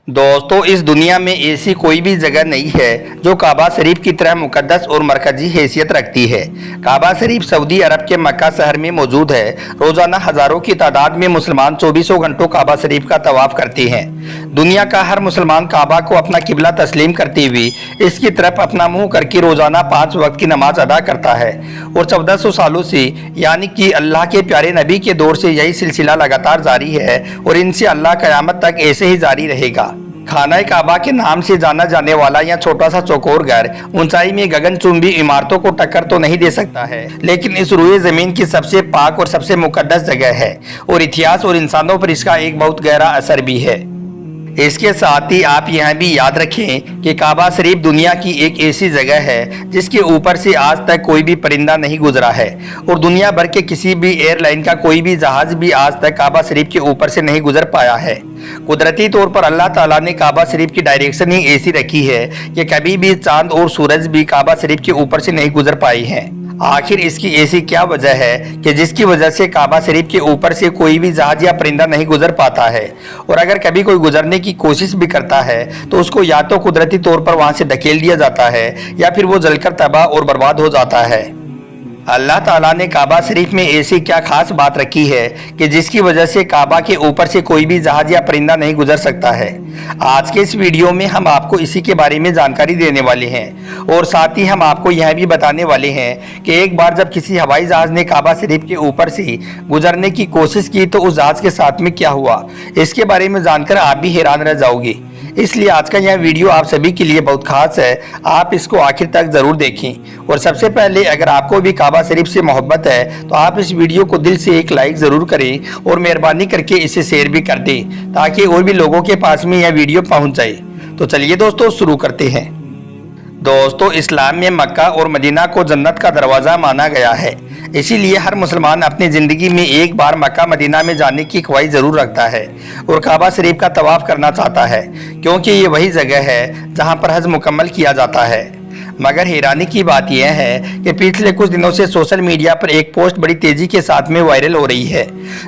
दोस्तों, इस दुनिया में ऐसी कोई भी जगह नहीं है जो काबा शरीफ की तरह मुकद्दस और मरकजी हैसियत रखती है। काबा शरीफ सऊदी अरब के मक्का शहर में मौजूद है। रोजाना हजारों की तादाद में मुसलमान चौबीसों घंटों काबा शरीफ का तवाफ करते हैं। दुनिया का हर मुसलमान काबा को अपना किबला तस्लीम करते हुए इसकी तरफ अपना मुंह करके रोजाना 5 वक्त की नमाज अदा करता है और 1400 सालों से यानी कि अल्लाह के प्यारे नबी के दौर से यही सिलसिला लगातार जारी है और इनसे अल्लाह क़यामत तक ऐसे ही जारी रहेगा। खाना काबा के नाम से जाना जाने वाला यह छोटा सा चौकोर घर ऊंचाई में गगनचुंबी इमारतों को टक्कर तो नहीं दे सकता है, लेकिन इस रुए जमीन की सबसे पाक और सबसे मुकद्दस जगह है और इतिहास और इंसानों पर इसका एक बहुत गहरा असर भी है। इसके साथ ही आप यह भी याद रखें कि काबा शरीफ दुनिया की एक ऐसी जगह है जिसके ऊपर से आज तक कोई भी परिंदा नहीं गुजरा है और दुनिया भर के किसी भी एयरलाइन का कोई भी जहाज भी आज तक काबा शरीफ के ऊपर से नहीं गुजर पाया है। कुदरती तौर पर अल्लाह ताला ने काबा शरीफ की डायरेक्शन ही ऐसी रखी है कि कभी भी चांद और सूरज भी काबा शरीफ के ऊपर से नहीं गुजर पाए हैं। आखिर इसकी ऐसी क्या वजह है कि जिसकी वजह से काबा शरीफ के ऊपर से कोई भी जहाज या परिंदा नहीं गुजर पाता है, और अगर कभी कोई गुजरने की कोशिश भी करता है तो उसको या तो कुदरती तौर पर वहां से धकेल दिया जाता है या फिर वो जलकर तबाह और बर्बाद हो जाता है। अल्लाह ताला ने काबा शरीफ में ऐसी क्या खास बात रखी है कि जिसकी वजह से काबा के ऊपर से कोई भी जहाज या परिंदा नहीं गुजर सकता है। आज के इस वीडियो में हम आपको इसी के बारे में जानकारी देने वाले हैं और साथ ही हम आपको यह भी बताने वाले हैं कि एक बार जब किसी हवाई जहाज ने काबा शरीफ के ऊपर से गुजरने की कोशिश की तो उस जहाज के साथ में क्या हुआ, इसके बारे में जानकर आप भी हैरान रह जाओगे। इसलिए आज का यह वीडियो आप सभी के लिए बहुत खास है, आप इसको आखिर तक जरूर देखें। और सबसे पहले अगर आपको भी काबा शरीफ से मोहब्बत है तो आप इस वीडियो को दिल से एक लाइक जरूर करें और मेहरबानी करके इसे शेयर भी कर दें ताकि और भी लोगों के पास में यह वीडियो पहुंच जाए। तो चलिए दोस्तों शुरू करते हैं। दोस्तों, इस्लाम में मक्का और मदीना को जन्नत का दरवाज़ा माना गया है, इसीलिए हर मुसलमान अपनी ज़िंदगी में एक बार मक्का मदीना में जाने की ख्वाहिश ज़रूर रखता है और काबा शरीफ का तवाफ़ करना चाहता है, क्योंकि ये वही जगह है जहां पर हज मुकम्मल किया जाता है। मगर हैरानी की बात यह है कि पिछले कुछ दिनों से सोशल मीडिया पर एक पोस्ट बड़ी तेज़ी के साथ में वायरल हो रही है,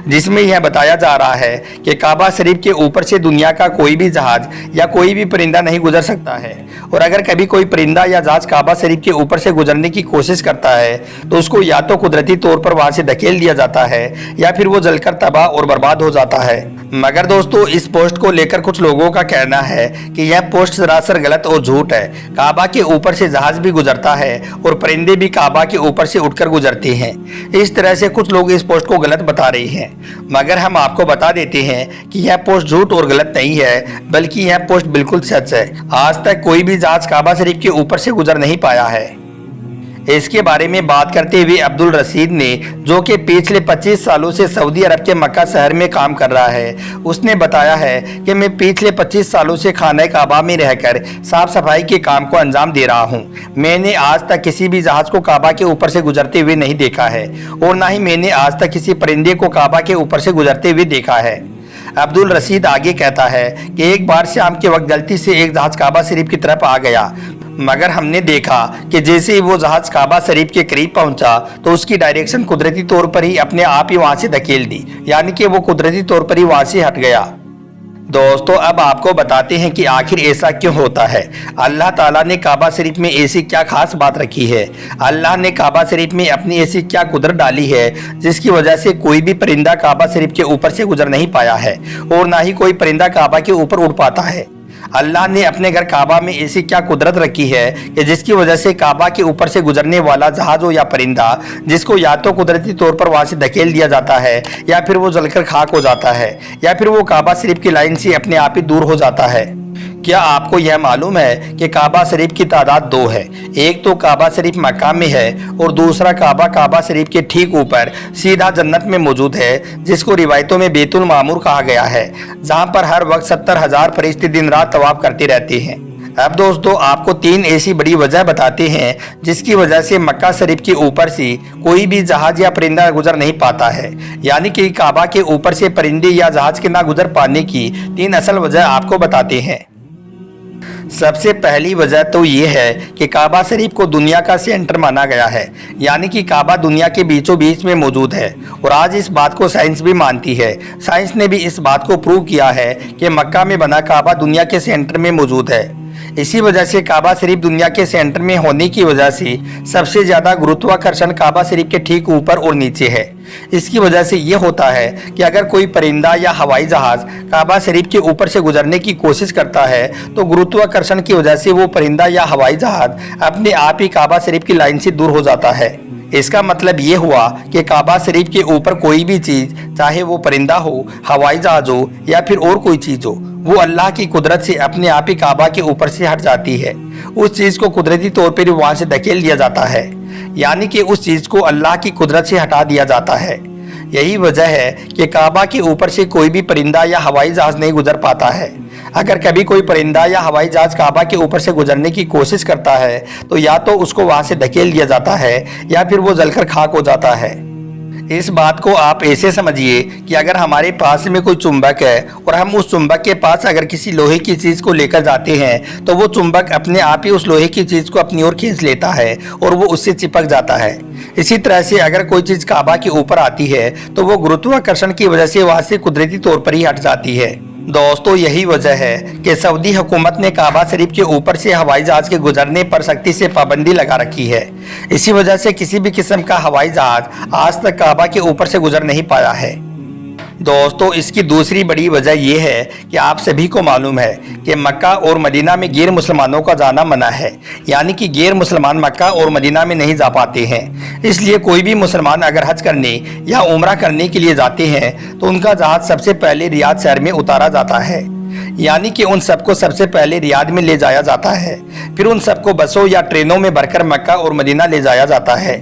जिसमें यह बताया जा रहा है कि काबा शरीफ के ऊपर से दुनिया का कोई भी जहाज या कोई भी परिंदा नहीं गुजर सकता है, और अगर कभी कोई परिंदा या जहाज काबा शरीफ के ऊपर से गुजरने की कोशिश करता है तो उसको या तो कुदरती तौर पर वहां से धकेल दिया जाता है या फिर वो जलकर तबाह और बर्बाद हो जाता है। मगर दोस्तों, इस पोस्ट को लेकर कुछ लोगों का कहना है कि यह पोस्ट सरासर गलत और झूठ है। काबा के ऊपर से जहाज भी गुजरता है और परिंदे भी काबा के ऊपर से उठकर गुजरते हैं। इस तरह से कुछ लोग इस पोस्ट को गलत बता रहे हैं, मगर हम आपको बता देते हैं कि यह पोस्ट झूठ और गलत नहीं है, बल्कि यह पोस्ट बिल्कुल सच है। आज तक कोई भी जहाज काबा शरीफ के ऊपर से गुजर नहीं पाया है। इसके बारे में बात करते हुए अब्दुल रशीद ने, जो कि पिछले 25 सालों से सऊदी अरब के मक्का शहर में काम कर रहा है, उसने बताया है कि मैं पिछले 25 सालों से खाना काबा में रहकर साफ सफाई के काम को अंजाम दे रहा हूं। मैंने आज तक किसी भी जहाज को काबा के ऊपर से गुजरते हुए नहीं देखा है और ना ही मैंने आज तक किसी परिंदे को काबा के ऊपर से गुजरते हुए देखा है। अब्दुल रशीद आगे कहता है कि एक बार शाम के वक्त गलती से एक जहाज काबा शरीफ की तरफ आ गया, मगर हमने देखा कि जैसे ही वो जहाज काबा शरीफ के करीब पहुंचा तो उसकी डायरेक्शन कुदरती तौर पर ही अपने आप ही वहां से धकेल दी, यानी कि वो कुदरती तौर पर ही वहां से हट गया। दोस्तों, अब आपको बताते हैं कि आखिर ऐसा क्यों होता है। अल्लाह ताला ने काबा शरीफ में ऐसी क्या खास बात रखी है। अल्लाह ने काबा शरीफ में अपनी ऐसी क्या कुदरत डाली है जिसकी वजह से कोई भी परिंदा काबा शरीफ के ऊपर से गुजर नहीं पाया है और ना ही कोई परिंदा काबा के ऊपर उड़ पाता है। अल्लाह ने अपने घर काबा में ऐसी क्या कुदरत रखी है कि जिसकी वजह से काबा के ऊपर से गुजरने वाला जहाज हो या परिंदा, जिसको या तो कुदरती तौर पर वहां से धकेल दिया जाता है या फिर वो जलकर खाक हो जाता है या फिर वो काबा शरीफ की लाइन से अपने आप ही दूर हो जाता है। क्या आपको यह मालूम है कि काबा शरीफ की तादाद 2 है। एक तो काबा शरीफ मक्का में है और दूसरा काबा शरीफ के ठीक ऊपर सीधा जन्नत में मौजूद है, जिसको रिवायतों में बैतुल मामूर कहा गया है, जहां पर हर वक्त 70,000 फरिश्ते दिन रात तवाफ करते रहते हैं। अब दोस्तों, आपको 3 ऐसी बड़ी वजह बताते हैं जिसकी वजह से मक्का शरीफ के ऊपर से कोई भी जहाज या परिंदा गुजर नहीं पाता है, यानी कि काबा के ऊपर से परिंदे या जहाज के ना गुजर पाने की 3 असल वजह आपको बताते हैं। سب سے پہلی وجہ تو یہ ہے کہ کعبہ شریف کو دنیا کا سینٹر مانا گیا ہے، یعنی کہ کعبہ دنیا کے بیچوں بیچ میں موجود ہے، اور آج اس بات کو سائنس بھی مانتی ہے۔ سائنس نے بھی اس بات کو پروو کیا ہے کہ مکہ میں بنا کعبہ دنیا کے سینٹر میں موجود ہے۔ اسی وجہ سے کعبہ شریف دنیا کے سینٹر میں ہونے کی وجہ سے سب سے زیادہ گروتواکرشن کعبہ شریف کے ٹھیک اوپر اور نیچے ہے۔ اس کی وجہ سے یہ ہوتا ہے کہ اگر کوئی پرندہ یا ہوائی جہاز کعبہ شریف کے اوپر سے گزرنے کی کوشش کرتا ہے تو گروتواکرشن کی وجہ سے وہ پرندہ یا ہوائی جہاز اپنے آپ ہی کعبہ شریف کی لائن سے دور ہو جاتا ہے۔ اس کا مطلب یہ ہوا کہ کعبہ شریف کے اوپر کوئی بھی چیز، چاہے وہ پرندہ ہو، ہوائی جہاز ہو یا پھر اور کوئی چیز ہو، وہ اللہ کی قدرت سے اپنے آپ ہی کعبہ کے اوپر سے ہٹ جاتی ہے۔ اس چیز کو قدرتی طور پر وہاں سے دھکیل دیا جاتا ہے، یعنی کہ اس چیز کو اللہ کی قدرت سے ہٹا دیا جاتا ہے۔ یہی وجہ ہے کہ کعبہ کے اوپر سے کوئی بھی پرندہ یا ہوائی جہاز نہیں گزر پاتا ہے۔ اگر کبھی کوئی پرندہ یا ہوائی جہاز کعبہ کے اوپر سے گزرنے کی کوشش کرتا ہے تو یا تو اس کو وہاں سے دھکیل دیا جاتا ہے یا پھر وہ جل کر خاک ہو جاتا ہے۔ اس بات کو آپ ایسے سمجھیے کہ اگر ہمارے پاس میں کوئی چمبک ہے اور ہم اس چمبک کے پاس اگر کسی لوہے کی چیز کو لے کر جاتے ہیں تو وہ چمبک اپنے آپ ہی اس لوہے کی چیز کو اپنی اور کھینچ لیتا ہے اور وہ اس سے چپک جاتا ہے۔ اسی طرح سے اگر کوئی چیز کعبہ کے اوپر آتی ہے تو وہ گروتواکرشن کی وجہ سے وہاں سے قدرتی طور پر ہی ہٹ جاتی ہے۔ دوستو، یہی وجہ ہے کہ سعودی حکومت نے کعبہ شریف کے اوپر سے ہوائی جہاز کے گزرنے پر سختی سے پابندی لگا رکھی ہے۔ اسی وجہ سے کسی بھی قسم کا ہوائی جہاز آج تک کعبہ کے اوپر سے گزر نہیں پایا ہے۔ دوستو، اس کی دوسری بڑی وجہ یہ ہے کہ آپ سبھی کو معلوم ہے کہ مکہ اور مدینہ میں غیر مسلمانوں کا جانا منع ہے، یعنی کہ غیر مسلمان مکہ اور مدینہ میں نہیں جا پاتے ہیں۔ اس لیے کوئی بھی مسلمان اگر حج کرنے یا عمرہ کرنے کے لیے جاتے ہیں تو ان کا جہاز سب سے پہلے ریاض شہر میں اتارا جاتا ہے، یعنی کہ ان سب کو سب سے پہلے ریاض میں لے جایا جاتا ہے، پھر ان سب کو بسوں یا ٹرینوں میں بھر کر مکہ اور مدینہ لے جایا جاتا ہے،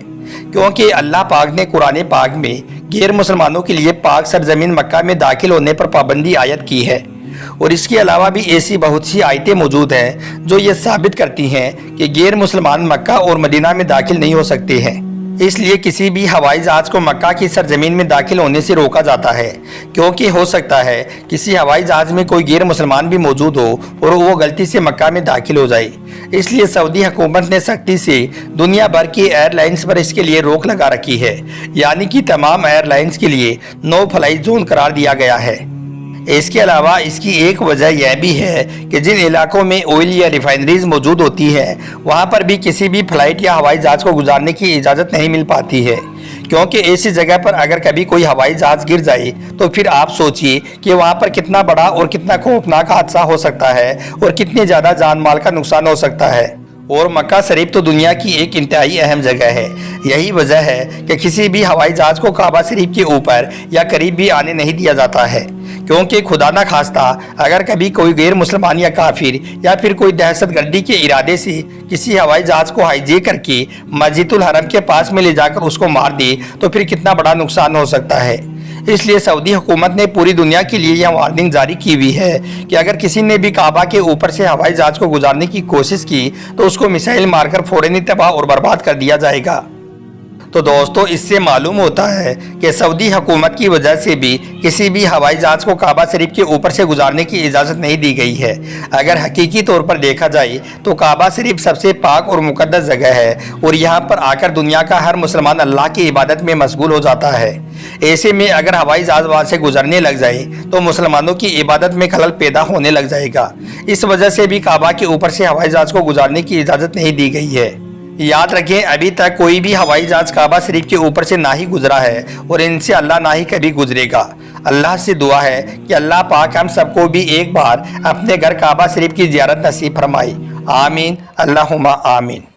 کیونکہ اللہ پاک نے قرآن پاک میں غیر مسلمانوں کے لیے پاک سرزمین مکہ میں داخل ہونے پر پابندی عائد کی ہے۔ اور اس کے علاوہ بھی ایسی بہت سی آیتیں موجود ہیں جو یہ ثابت کرتی ہیں کہ غیر مسلمان مکہ اور مدینہ میں داخل نہیں ہو سکتے ہیں۔ اس لیے کسی بھی ہوائی جہاز کو مکہ کی سرزمین میں داخل ہونے سے روکا جاتا ہے، کیونکہ ہو سکتا ہے کسی ہوائی جہاز میں کوئی غیر مسلمان بھی موجود ہو اور وہ غلطی سے مکہ میں داخل ہو جائے۔ اس لیے سعودی حکومت نے سختی سے دنیا بھر کی ایئر لائنز پر اس کے لیے روک لگا رکھی ہے، یعنی کہ تمام ایئر لائنز کے لیے نو فلائی زون قرار دیا گیا ہے۔ اس کے علاوہ اس کی ایک وجہ یہ بھی ہے کہ جن علاقوں میں آئل یا ریفائنریز موجود ہوتی ہیں وہاں پر بھی کسی بھی فلائٹ یا ہوائی جہاز کو گزارنے کی اجازت نہیں مل پاتی ہے، کیونکہ ایسی جگہ پر اگر کبھی کوئی ہوائی جہاز گر جائے تو پھر آپ سوچئے کہ وہاں پر کتنا بڑا اور کتنا خوفناک حادثہ ہو سکتا ہے اور کتنے زیادہ جان مال کا نقصان ہو سکتا ہے۔ اور مکہ شریف تو دنیا کی ایک انتہائی اہم جگہ ہے۔ یہی وجہ ہے کہ کسی بھی ہوائی جہاز کو کعبہ شریف کے اوپر یا قریب بھی آنے نہیں دیا جاتا ہے، کیونکہ خدا نہ خواستہ اگر کبھی کوئی غیر مسلمان یا کافر یا پھر کوئی دہشت گردی کے ارادے سے کسی ہوائی جہاز کو ہائی جیک کر کے مسجد الحرم کے پاس میں لے جا کر اس کو مار دے تو پھر کتنا بڑا نقصان ہو سکتا ہے۔ اس لیے سعودی حکومت نے پوری دنیا کے لیے یہ وارننگ جاری کی ہوئی ہے کہ اگر کسی نے بھی کعبہ کے اوپر سے ہوائی جہاز کو گزارنے کی کوشش کی تو اس کو میزائل مار کر فوراً تباہ اور برباد کر دیا جائے گا۔ تو دوستو، اس سے معلوم ہوتا ہے کہ سعودی حکومت کی وجہ سے بھی کسی بھی ہوائی جہاز کو کعبہ شریف کے اوپر سے گزارنے کی اجازت نہیں دی گئی ہے۔ اگر حقیقی طور پر دیکھا جائے تو کعبہ شریف سب سے پاک اور مقدس جگہ ہے اور یہاں پر آ کر دنیا کا ہر مسلمان اللہ کی عبادت میں مشغول ہو جاتا ہے۔ ایسے میں اگر ہوائی جہاز وہاں سے گزرنے لگ جائے تو مسلمانوں کی عبادت میں خلل پیدا ہونے لگ جائے گا۔ اس وجہ سے بھی کعبہ کے اوپر سے ہوائی جہاز کو گزارنے کی اجازت نہیں دی گئی ہے۔ یاد رکھیں، ابھی تک کوئی بھی ہوائی جہاز کعبہ شریف کے اوپر سے نہ ہی گزرا ہے اور ان سے اللہ نہ ہی کبھی گزرے گا۔ اللہ سے دعا ہے کہ اللہ پاک ہم سب کو بھی ایک بار اپنے گھر کعبہ شریف کی زیارت نصیب فرمائے۔ آمین، اللہم آمین۔